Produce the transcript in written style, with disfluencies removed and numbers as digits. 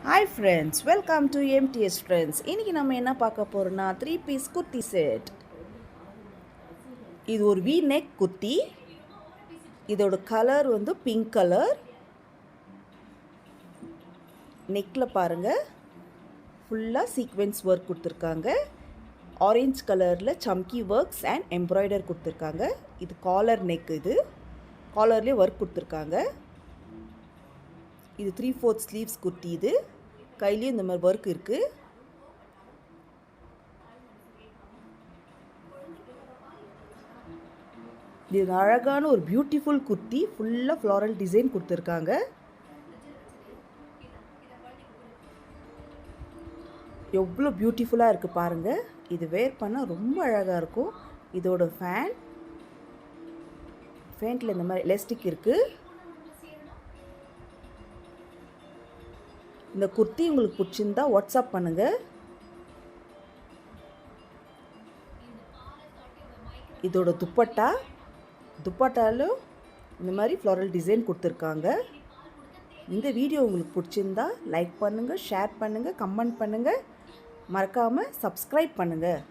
Hi friends, welcome to MTS Friends. இன்னைக்கு நம்ம என்ன பார்க்க போறோம்னா 3 பீஸ் குர்த்தி செட். இது ஒரு V neck குர்த்தி. இதோட கலர் வந்து பிங்க் கலர். நெக்ல பாருங்க. ஃபுல்லா சீக்வென்ஸ் ஒர்க் கொடுத்திருக்காங்க. ஆரஞ்சு கலர்ல சம்கி ஒர்க்ஸ் அண்ட் எம்ப்ராய்டர் கொடுத்திருக்காங்க. இது காலர் நெக் இது. காலர்லயே ஒர்க் கொடுத்திருக்காங்க. இது 3/4 ஸ்லீவ்ஸ் குர்த்தி இது. கையிலே இந்த மாதிரி ஒர்க் இருக்கு. இது அழகான ஒரு பியூட்டிஃபுல் குர்த்தி. ஃபுல்லாக ஃப்ளாரல் டிசைன் கொடுத்துருக்காங்க. எவ்வளோ பியூட்டிஃபுல்லாக இருக்குது பாருங்கள். இது வேர் பண்ணால் ரொம்ப அழகாக இருக்கும். இதோட ஃபேண்ட்டில் இந்த மாதிரி எலாஸ்டிக் இருக்குது. இந்த குர்த்தி உங்களுக்கு பிடிச்சிருந்தா வாட்ஸ்அப் பண்ணுங்கள். இதோட துப்பட்டாலும் இந்த மாதிரி ஃப்ளாரல் டிசைன் கொடுத்துருக்காங்க. இந்த வீடியோ உங்களுக்கு பிடிச்சிருந்தா லைக் பண்ணுங்கள், ஷேர் பண்ணுங்கள், கமெண்ட் பண்ணுங்கள், மறக்காமல் சப்ஸ்கிரைப் பண்ணுங்கள்.